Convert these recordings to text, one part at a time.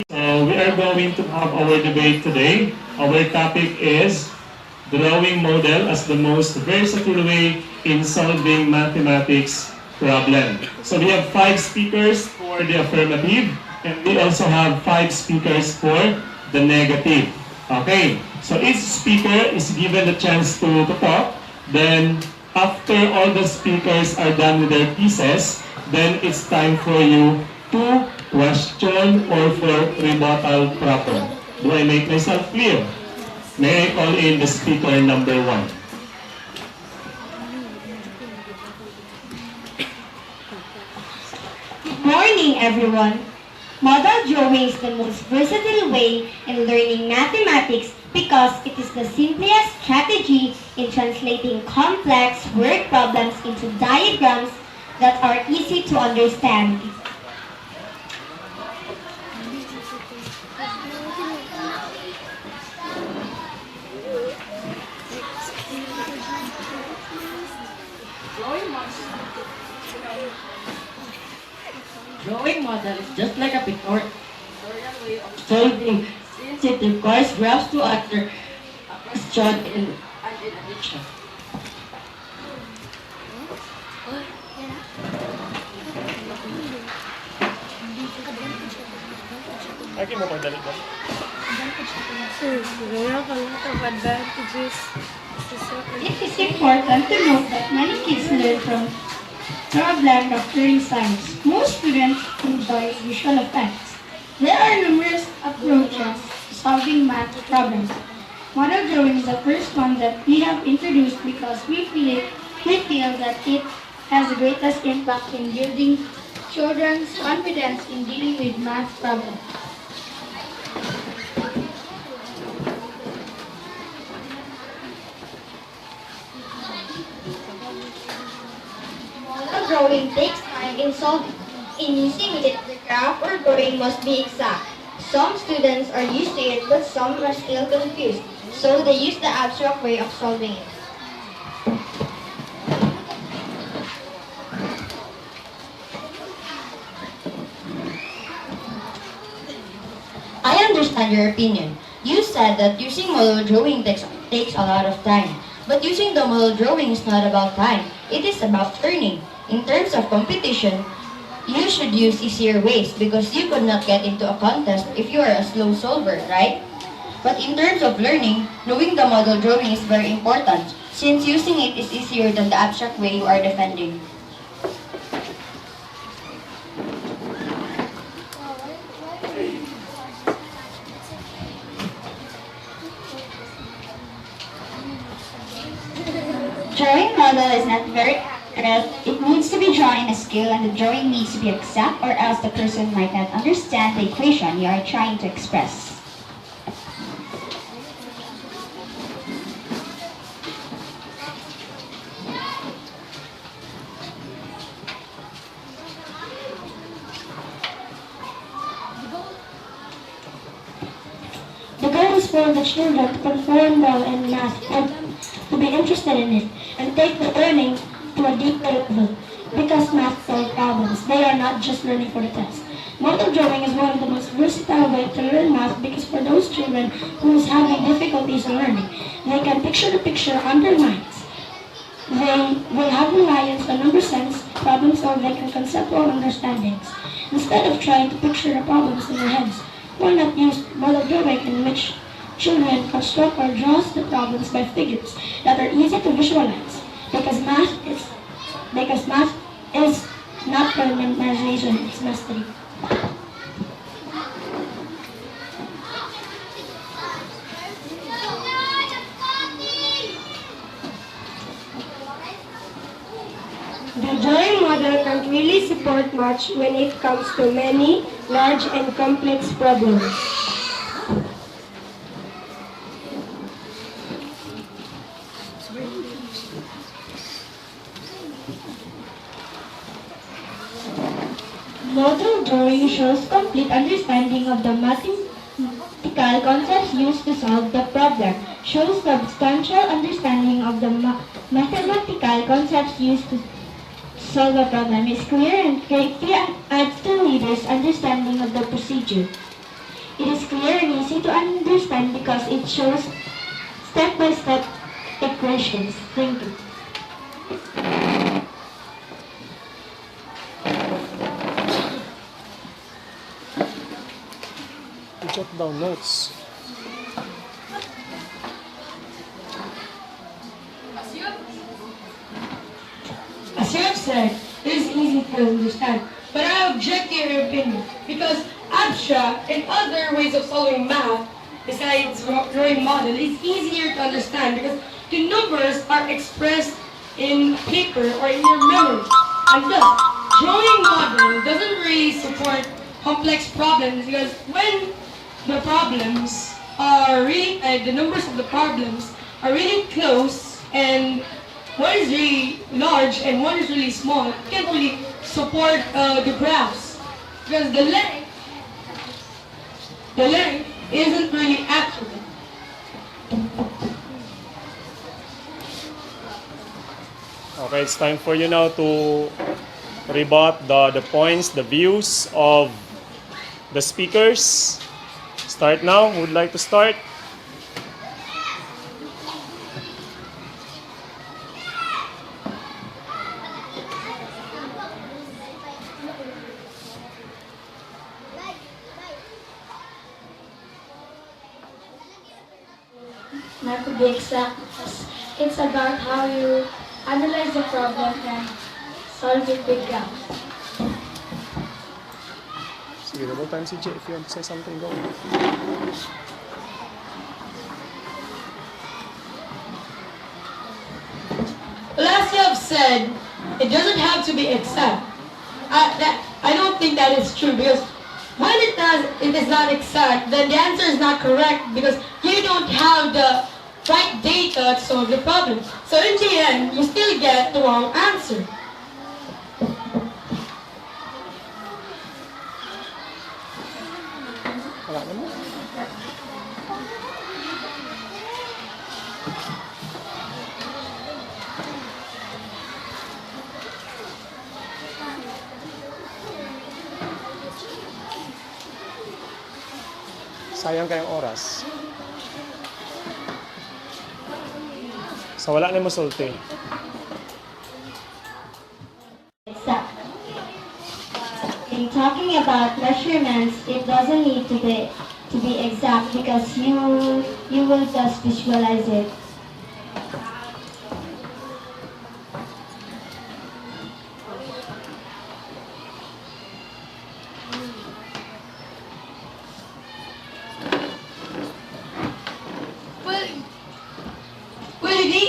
So we are going to have our debate today. Our topic is drawing model as the most versatile way in solving mathematics problem. So we have 5 speakers for the affirmative, and we also have 5 speakers for the negative. Okay, so each speaker is given a chance to talk. Then after all the speakers are done with their pieces, then it's time for you to question or for rebuttal proper. Do I make myself clear? May I call in the speaker number 1? Good morning, everyone. Model drawing is the most versatile way in learning mathematics because it is the simplest strategy in translating complex word problems into diagrams that are easy to understand. Drawing model is just like a pictorial way of solving since it requires graphs to answer a question and in addition. Akin mo pagdalit ba? It is important to note that many kids learn from problem of learning science. Most students enjoy visual effects. There are numerous approaches to solving math problems. Model drawing is the first one that we have introduced because we feel that it has the greatest impact in building children's confidence in dealing with math problems. Model drawing takes time in solving. In using it, the graph or drawing must be exact. Some students are used to it, but some are still confused, so they use the abstract way of solving it. I understand your opinion. You said that using model drawing takes a lot of time. But using the model drawing is not about time. It is about learning. In terms of competition, you should use easier ways because you could not get into a contest if you are a slow solver, right? But in terms of learning, knowing the model drawing is very important since using it is easier than the abstract way you are defending. Drawing model is not very accurate. It needs to be drawn in a scale and the drawing needs to be exact or else the person might not understand the equation you are trying to express. The goal is for the children to perform well in math and to be interested in it and take the learning to a deeper level. Because math solve problems, they are not just learning for the test. Model drawing is one of the most versatile ways to learn math because for those children who is having difficulties in learning, they can picture the picture on their minds. They will have reliance on number sense, problem solving, and conceptual understandings. Instead of trying to picture the problems in their heads, why not use model drawing in which children construct or draws the problems by figures that are easy to visualize because math is not for memorization, it's mastery. The drawing model can't really support much when it comes to many large and complex problems. Model drawing shows complete understanding of the mathematical concepts used to solve the problem, shows substantial understanding of the mathematical concepts used to solve a problem, is clear and greatly adds to readers' understanding of the procedure. It is clear and easy to understand because it shows step-by-step equations. Thank you. You jot down notes. As you have said, it is easy to understand, but I object to your opinion because abstract and other ways of solving math, besides drawing model, is easier to understand because the numbers are expressed in paper or in your memory, and thus drawing model doesn't really support complex problems because when the problems are really, the numbers of the problems are really close and one is really large and one is really small, you can't really support the graphs because the length isn't really accurate. Okay, it's time for you now to rebut the points, the views of the speakers. Start now. Who would like to start? Not to be exact, it's about how you analyze the problem and solve it with graphs. Sige, double time CJ if you want to say something, go. Well, as you have said, it doesn't have to be exact. I don't think that is true because when it is not exact, then the answer is not correct because you don't have the right data to solve the problem. So in the end, you still get the wrong answer. Wala naman. Sayang kayong oras. So wala na mo sulti. Exact. In talking about measurements, it doesn't need to be exact because you will just visualize it.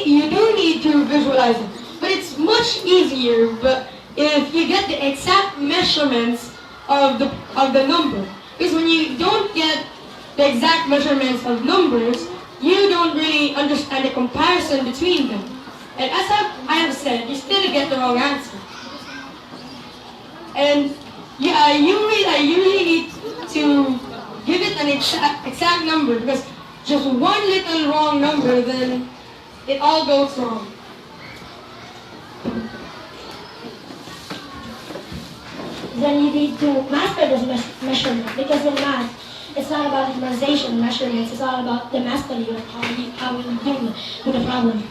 You do need to visualize it, but it's much easier. But if you get the exact measurements of the number, because when you don't get the exact measurements of numbers, you don't really understand the comparison between them. And as I have said, you still get the wrong answer. And yeah, you really need to give it an exact number because just one little wrong number, then it all goes wrong. Then you need to master this measurement because in math, it's not about memorization measurements, it's all about the mastery of how you deal with the problem.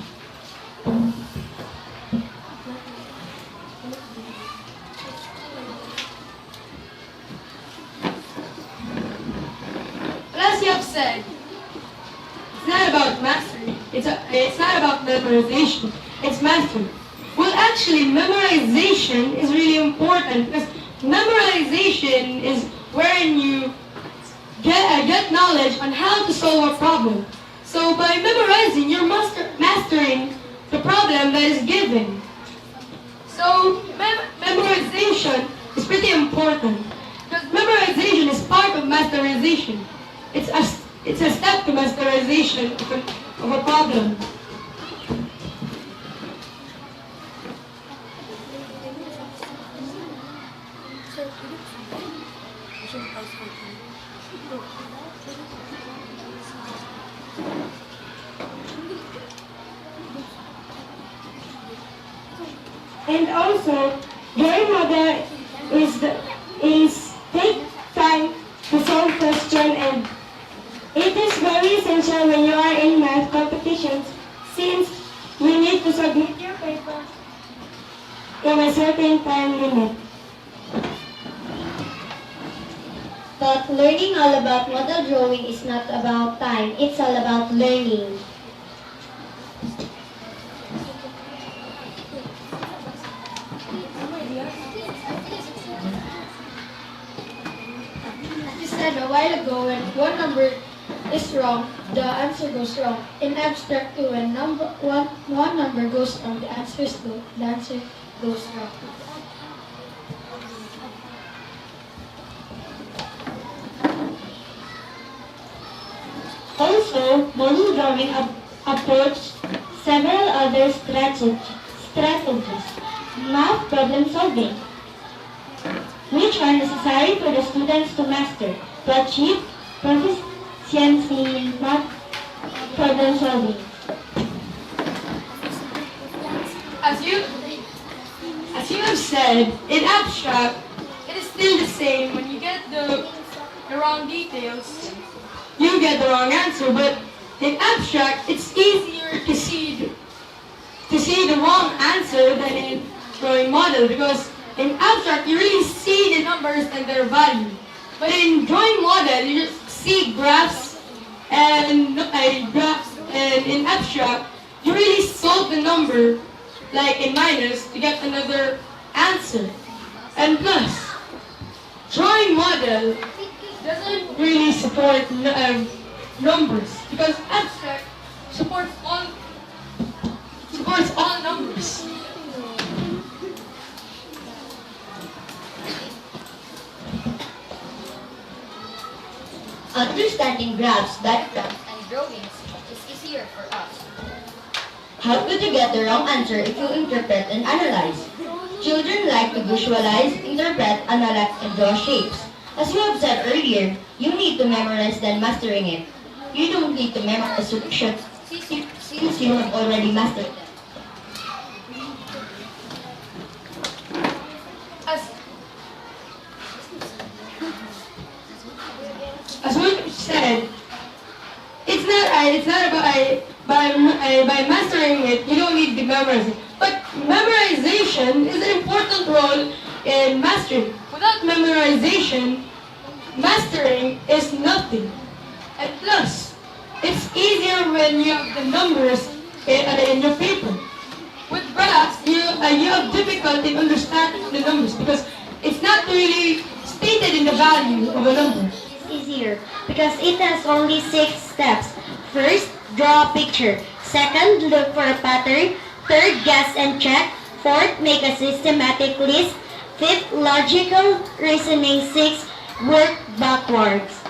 But as you have said, it's not about mastery. It's not about memorization. It's mastery. Well, actually, memorization is really important because memorization is wherein you get knowledge on how to solve a problem. So by memorizing, you're mastering the problem that is given. So memorization is pretty important because memorization is part of masterization. It's a step to masterization of a problem. And also, drawing model is take time to solve question time, and it is very essential when you are in math competitions since you need to submit your paper in a certain time limit. But learning all about model drawing is not about time, it's all about learning. As you said a while ago, when one number is wrong, the answer goes wrong. In abstract too, when one number goes wrong, the answer goes wrong. Also, model drawing approach several other strategies, math problem solving, which are necessary for the students to master to achieve proficiency in math problem solving. As you have said, in abstract, it is still the same. When you get the wrong details, you get the wrong answer. But in abstract, it's easier to see the wrong answer than in drawing model, because in abstract you really see the numbers and their value. But in drawing model, you just see graphs and in abstract you really solve the number, like in minus, to get another answer. And plus, drawing model doesn't really support numbers, because abstract supports all numbers. Understanding graphs, diagrams, and drawings is easier for us. How could you get the wrong answer if you interpret and analyze? Children like to visualize, interpret, analyze, and draw shapes. As you have said earlier, you need to memorize than mastering it. You don't need to memorize solutions since you have already mastered them. As we said, it's not about by mastering it. You don't need to memorize it. But memorization is an important role in mastering. Without memorization, mastering is nothing. And plus, it's easier when you have the numbers in your paper. With graphs, you have difficulty in understanding the numbers because it's not really stated in the value of a number. Easier because it has only 6 steps. First, draw a picture. Second, look for a pattern. Third, guess and check. Fourth, make a systematic list. Fifth, logical reasoning. Sixth, work backwards.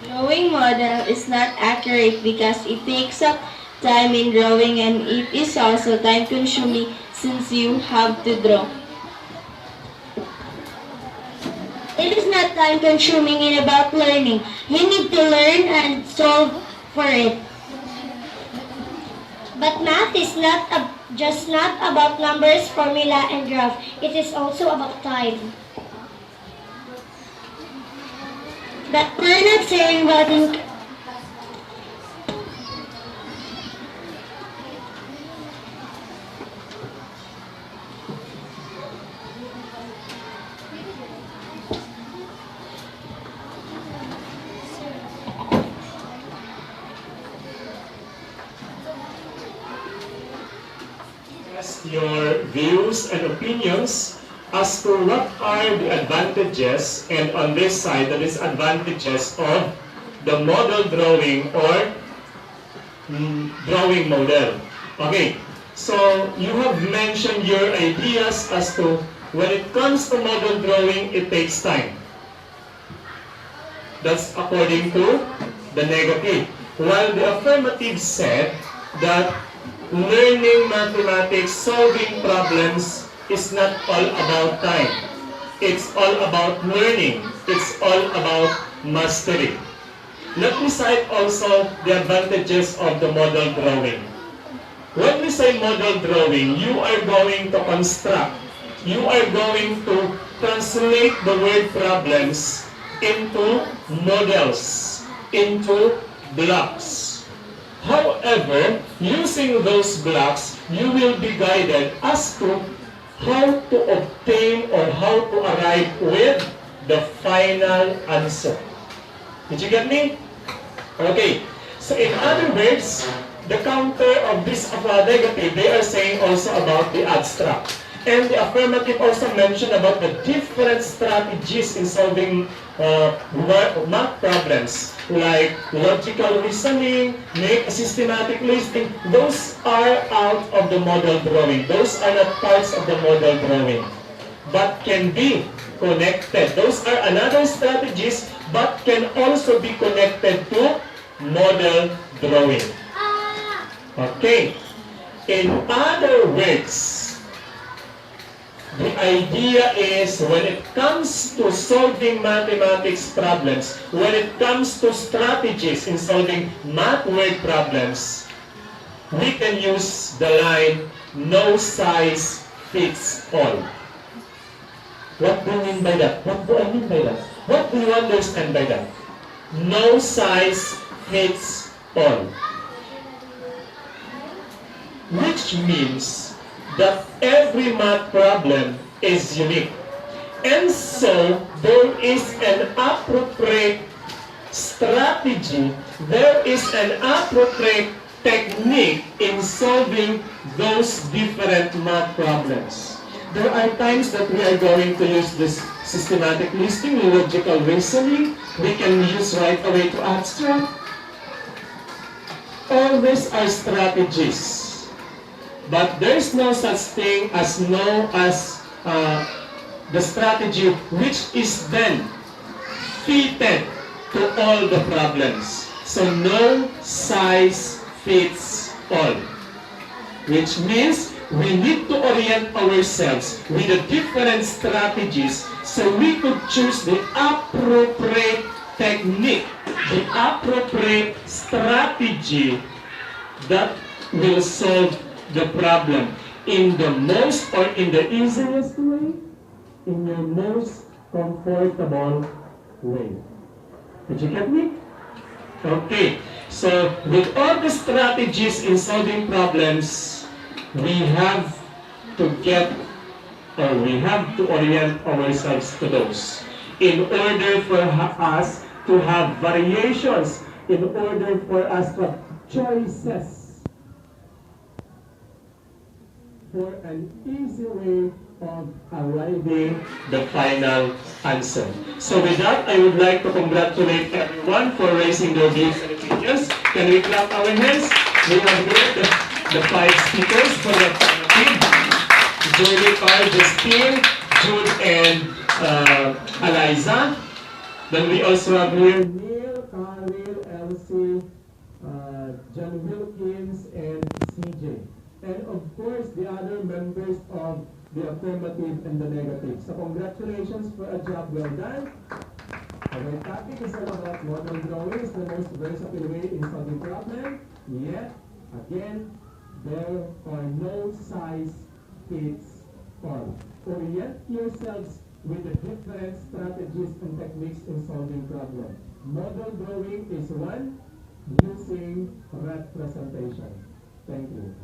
Drawing model is not accurate because it takes up time in drawing, and it is also time consuming since you have to draw. It is not time consuming and about learning. You need to learn and solve for it. But math is just not about numbers, formula, and graph. It is also about time. But we're not saying what in your views and opinions as to what are the advantages and on this side the disadvantages of the model drawing or drawing model. Okay, so you have mentioned your ideas as to when it comes to model drawing, it takes time. That's according to the negative. While the affirmative said that learning mathematics, solving problems is not all about time. It's all about learning. It's all about mastery. Let me cite also the advantages of the model drawing. When we say model drawing, you are going to construct, you are going to translate the word problems into models, into blocks. However, using those blocks, you will be guided as to how to obtain or how to arrive with the final answer. Did you get me? Okay. So in other words, the counter of this negative, they are saying also about the abstract. And the affirmative also mentioned about the different strategies in solving math problems, like logical reasoning, make a systematic listing. Those are out of the model drawing. Those are not parts of the model drawing, but can be connected. Those are another strategies, but can also be connected to model drawing. Okay. In other words, the idea is when it comes to solving mathematics problems, when it comes to strategies in solving math word problems, we can use the line, no size fits all. What do you mean by that? What do I mean by that? What do you understand by that? No size fits all. Which means that every math problem is unique. And so, there is an appropriate strategy, there is an appropriate technique in solving those different math problems. There are times that we are going to use this systematic listing, logical reasoning. We can use right away to abstract. All these are strategies. But there is no such thing as the strategy which is then fitted to all the problems. So no size fits all. Which means we need to orient ourselves with the different strategies so we could choose the appropriate technique, the appropriate strategy that will solve the problem in the most or in the easiest way, in your most comfortable way. Did you get me? Okay. So with all the strategies in solving problems, we have to get or we have to orient ourselves to those in order for us to have variations, in order for us to have choices for an easy way of arriving the final answer. So with that, I would like to congratulate everyone for raising their views and opinions. Can we clap our hands? We have here the 5 speakers for the team. Jolie, Carl, Justine, Jude, and Eliza. Then we also have here Neil, Karil, Elsie, John Wilkins, and CJ. And of course, the other members of the affirmative and the negative. So congratulations for a job well done. Our topic is all about model drawing, is the most versatile way in solving problem. Yet, again, there are no size fits all. Orient yourselves with the different strategies and techniques in solving problem. Model drawing is one, using representation. Thank you.